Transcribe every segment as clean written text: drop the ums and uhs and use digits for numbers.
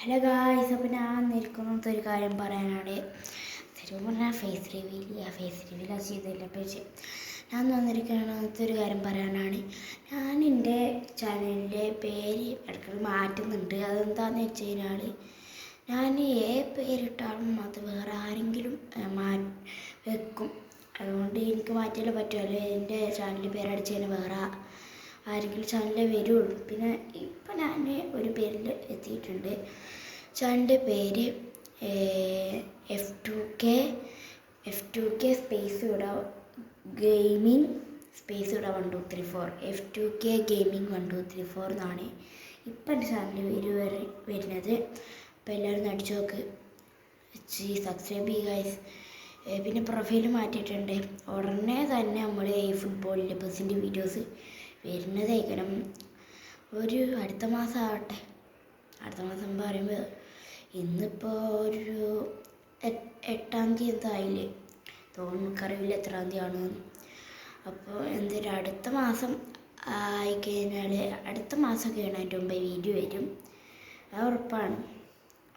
Hello guys, അപ്പോൾ ഞാൻ നിൽക്കുന്നത് ഒരു കാര്യം പറയാനാണ്. ശരിക്കും പറഞ്ഞാൽ ഫേസ് റിവീൽ ചെയ്തില്ല. പക്ഷേ ഞാൻ വന്നിരിക്കുന്നത് ഒരു കാര്യം പറയാനാണ്. ഞാൻ എൻ്റെ ചാനലിൻ്റെ പേര് ഇടയ്ക്ക് മാറ്റുന്നുണ്ട്. അതെന്താണെന്ന് വെച്ച് കഴിഞ്ഞാൽ ഞാൻ പേരിട്ടാലും അത് വേറെ ആരെങ്കിലും വെക്കും. അതുകൊണ്ട് എനിക്ക് മാറ്റിയാലേ പറ്റുമല്ലോ. എൻ്റെ ചാനലിൻ്റെ പേരടിച്ച് കഴിഞ്ഞാൽ വേറെ ആരെങ്കിലും ചാനലിൽ വരുള്ളൂ. പിന്നെ ഇപ്പം ഞാൻ ഒരു പേരിൽ എത്തിയിട്ടുണ്ട്. ചാനലിൻ്റെ പേര് F2K സ്പേസ് ഇവിടെ ഗെയിമിങ് സ്പേസ് ഇവിടെ 1234 F2K ഗെയിമിങ് 1234 എന്നാണ് ഇപ്പം എൻ്റെ ചാനലിൽ വരുന്നത്. അപ്പോൾ എല്ലാവരും അടിച്ചു നോക്ക്, സബ്സ്ക്രൈബ് ചെയ്യുക ഗൈസ്. പിന്നെ പ്രൊഫൈൽ മാറ്റിയിട്ടുണ്ട്. ഉടനെ തന്നെ നമ്മൾ ഈ ഫുട്ബോളിൻ്റെ ബസ്സിൻ്റെ വീഡിയോസ് വരുന്നതായിരിക്കണം. അടുത്ത മാസം ആവട്ടെ. അടുത്ത മാസം പറയുമ്പോൾ ഇന്നിപ്പോൾ ഒരു 8-ാം തീയതി എന്തായില്ലേ തോന്നുന്നു, എത്രാം തീയതിയാണ്. അപ്പോൾ എന്തായാലും അടുത്ത മാസം ആയിക്കഴിഞ്ഞാൽ അടുത്ത മാസമൊക്കെ അതിൻ്റെ മുമ്പേ വീഡിയോ വരും, അത് ഉറപ്പാണ്.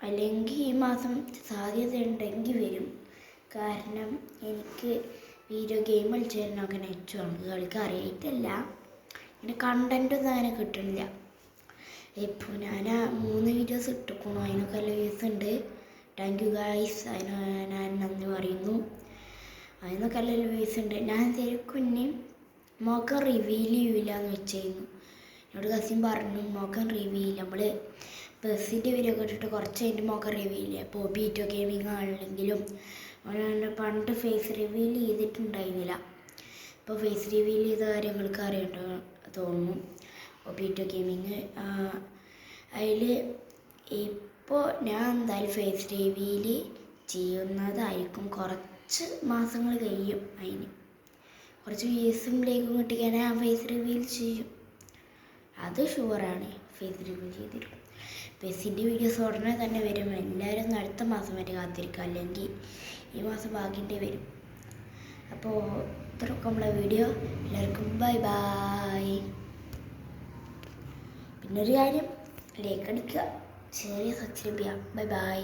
അല്ലെങ്കിൽ ഈ മാസം സാധ്യത ഉണ്ടെങ്കിൽ വരും. കാരണം എനിക്ക് വീഡിയോ ഗെയിം കളിച്ചതിനൊക്കെ നെറ്റുമാണ്, കളിക്കാൻ അറിയിട്ടില്ല. പിന്നെ കണ്ടൻറ്റൊന്നും അങ്ങനെ കിട്ടുന്നില്ല. ഇപ്പോൾ ഞാൻ 3 വീഡിയോസ് ഇട്ടിരിക്കുന്നു, അതിനൊക്കെ നല്ല വ്യൂസ് ഉണ്ട്. താങ്ക് യു ഗായ്സ്, അതിന് ഞാൻ നന്ദി പറയുന്നു. അതിനൊക്കെ നല്ല വ്യൂസ് ഉണ്ട്. ഞാൻ ശരിക്കും ഇനി മുഖം റിവീൽ ചെയ്യില്ല എന്ന് വെച്ചിരുന്നു. എന്നോട് കസിൻ പറഞ്ഞു മുഖം റിവീൽ, നമ്മൾ ബസ്സിൻ്റെ വീഡിയോ ഒക്കെ ഇട്ടിട്ട് കുറച്ച് അതിൻ്റെ മുഖം റിവീൽ ചെയ്യുക. ഇപ്പോൾ ബീറ്റോ ഗെയിമിങ് ആണെങ്കിലും പണ്ട് ഫേസ് റിവീൽ ചെയ്തിട്ടുണ്ടായിരുന്നില്ല. ഇപ്പോൾ ഫേസ് റിവീൽ ചെയ്ത കാര്യങ്ങൾക്ക് അറിയണ്ടോ തോന്നുന്നു. ബീറ്റോ ഗെയിമിങ് അതിൽ ഇപ്പോൾ ഞാൻ എന്തായാലും ഫേസ് റിവീൽ ചെയ്യുന്നതായിരിക്കും. കുറച്ച് മാസങ്ങൾ കഴിയും, അതിന് കുറച്ച് വ്യൂസും ലൈക്കും കിട്ടിക്കാൻ ഞാൻ ഫേസ് റിവീൽ ചെയ്യും, അത് ഷുവറാണ്. ഫേസ് റിവീൽ ചെയ്തിരിക്കും. ബസ്സിൻ്റെ വീഡിയോസ് ഉടനെ തന്നെ വരും. എല്ലാവരും അടുത്ത മാസം വരെ കാത്തിരിക്കുക, അല്ലെങ്കിൽ ഈ മാസം ബാക്കിൻ്റെ വരും. അപ്പോൾ ഇത്രയൊക്കെ നമ്മളെ വീഡിയോ. എല്ലാവർക്കും ബൈ ബൈ. പിന്നൊരു കാര്യം, ലൈക്ക് അടിക്കുക, ചെറിയ സബ്സ്ക്രൈബ് ചെയ്യുക. Bye bye.